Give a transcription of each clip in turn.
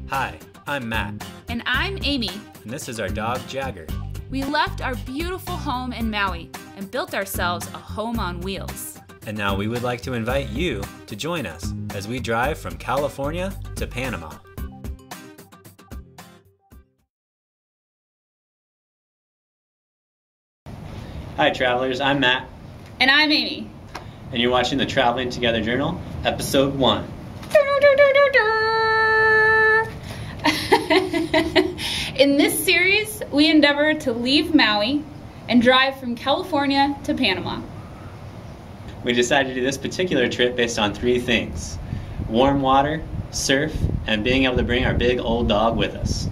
Hi, I'm Matt. And I'm Amy. And this is our dog, Jaeger. We left our beautiful home in Maui and built ourselves a home on wheels. And now we would like to invite you to join us as we drive from California to Panama. Hi travelers, I'm Matt. And I'm Amy. And you're watching the Traveling Together Journal, Episode 1. In this series, we endeavor to leave Maui and drive from California to Panama. We decided to do this particular trip based on 3 things: warm water, surf, and being able to bring our big old dog with us.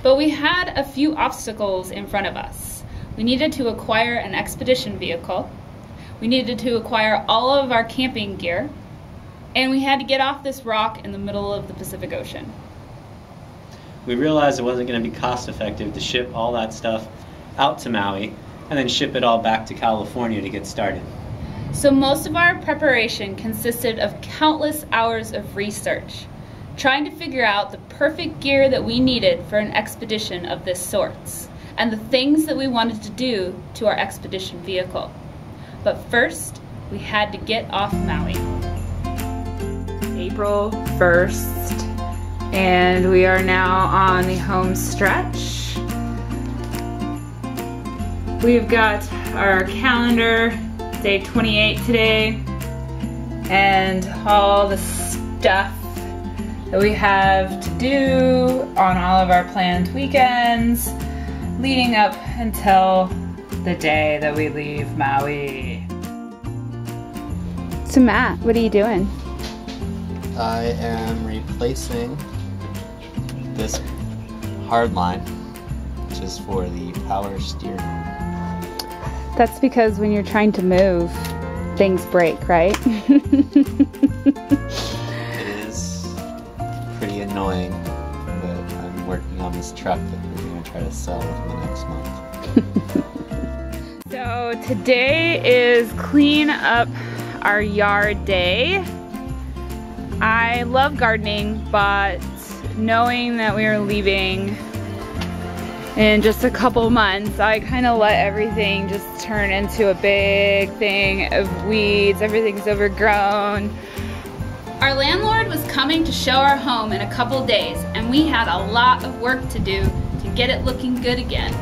But we had a few obstacles in front of us. We needed to acquire an expedition vehicle. We needed to acquire all of our camping gear. And we had to get off this rock in the middle of the Pacific Ocean. We realized it wasn't going to be cost effective to ship all that stuff out to Maui and then ship it all back to California to get started. So most of our preparation consisted of countless hours of research, trying to figure out the perfect gear that we needed for an expedition of this sorts, and the things that we wanted to do to our expedition vehicle. But first, we had to get off Maui. April 1st, and we are now on the home stretch. We've got our calendar, day 28 today, and all the stuff that we have to do on all of our planned weekends leading up until the day that we leave Maui. So Matt, what are you doing? I am replacing this hard line, which is for the power steering. That's because when you're trying to move, things break, right? It is pretty annoying, but I'm working on this truck that we're going to try to sell within the next month. So today is clean up our yard day. I love gardening, but knowing that we are leaving in just a couple months, I kind of let everything just turn into a big thing of weeds. Everything's overgrown. Our landlord was coming to show our home in a couple days, and we had a lot of work to do to get it looking good again.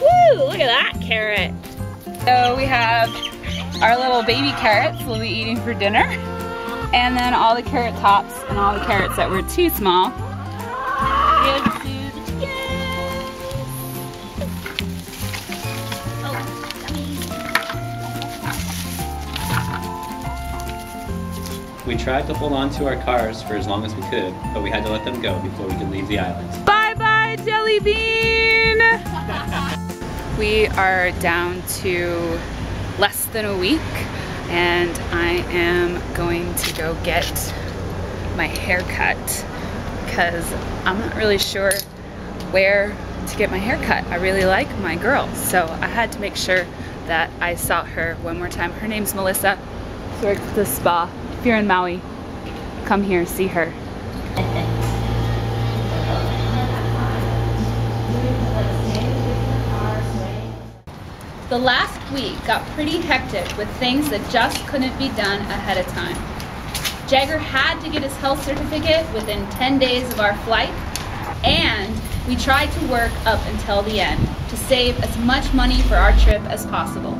Woo! Look at that carrot. So we have our little baby carrots we'll be eating for dinner, and then all the carrot tops and all the carrots that were too small. Give to the chickens. Oh, yummy. We tried to hold on to our cars for as long as we could, but we had to let them go before we could leave the island. Bye-bye, Jelly Bean! We are down to less than a week, and I am going to go get my hair cut because I'm not really sure where to get my hair cut. I really like my girl, so I had to make sure that I saw her one more time. Her name's Melissa. She works at the spa. If you're in Maui, come here, see her. The last week got pretty hectic with things that just couldn't be done ahead of time. Jaeger had to get his health certificate within 10 days of our flight, and we tried to work up until the end to save as much money for our trip as possible.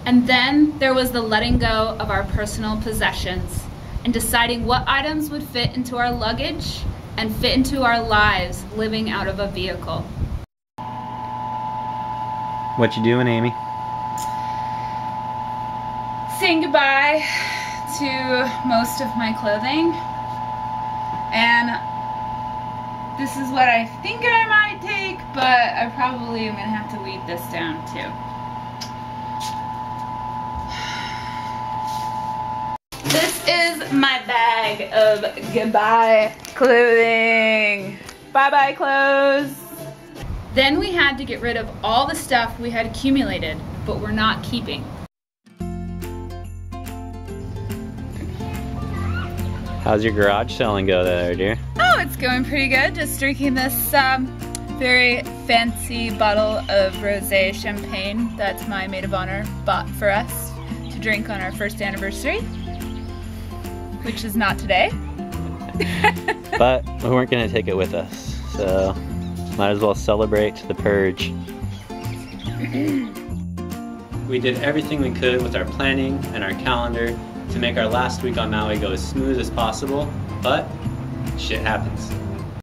And then there was the letting go of our personal possessions and deciding what items would fit into our luggage and fit into our lives living out of a vehicle. What you doing, Amy? Saying goodbye to most of my clothing and This is what I think I might take, but I probably am gonna have to weed this down too. This is my bag of goodbye clothing. Bye-bye clothes. Then we had to get rid of all the stuff we had accumulated, but we're not keeping. How's your garage selling go there, dear? Oh, it's going pretty good. Just drinking this very fancy bottle of rosé champagne that my maid of honor bought for us to drink on our first anniversary, which is not today. But we weren't gonna take it with us, so might as well celebrate the purge. We did everything we could with our planning and our calendar to make our last week on Maui go as smooth as possible, but shit happens.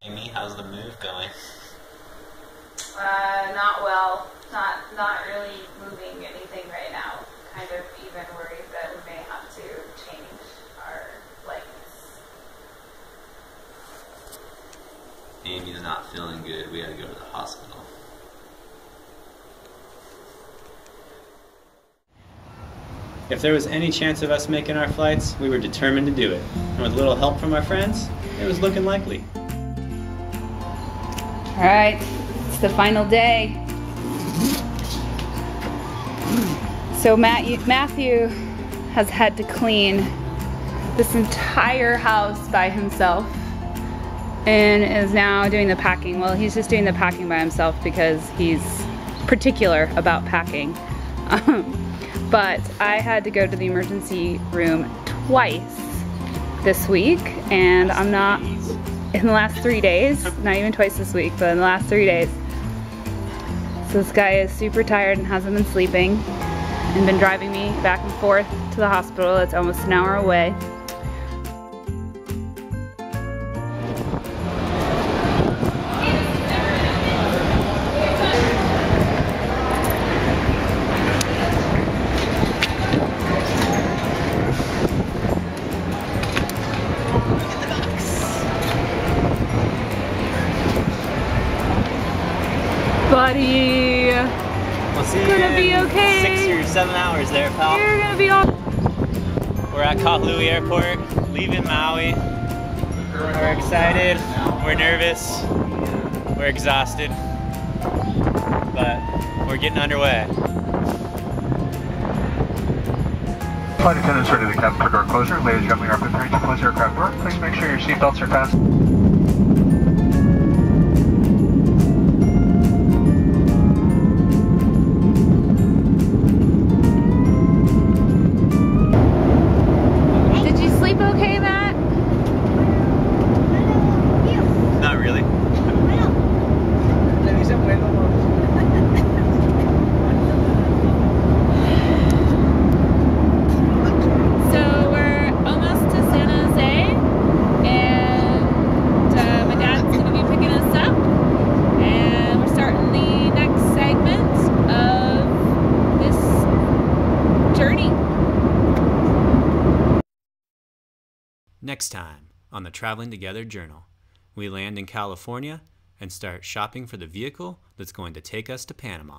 Amie, how's the move going? Not well. Not really moving anything right now. Kind of even worried that we may have to change our flights. Amie's not feeling good. We gotta go to the hospital. If there was any chance of us making our flights, we were determined to do it. And with a little help from our friends, it was looking likely. All right, it's the final day. So Matthew has had to clean this entire house by himself and is now doing the packing. Well, he's just doing the packing by himself because he's particular about packing. But I had to go to the emergency room twice this week, and I'm not, in the last 3 days, not even twice this week, but in the last 3 days. So this guy is super tired and hasn't been sleeping and been driving me back and forth to the hospital. It's almost an hour away. Buddy, We'll see it's gonna be okay. 6 or 7 hours there, pal. You're gonna be all. We're at Kahului Airport, leaving Maui. We're excited, we're nervous, we're exhausted, but we're getting underway. Flight attendants ready to cabin for door closure. Ladies and gentlemen, you're preparing to close your aircraft door. Please make sure your seatbelts are fastened. Next time on the Traveling Together Journal, we land in California and start shopping for the vehicle that's going to take us to Panama.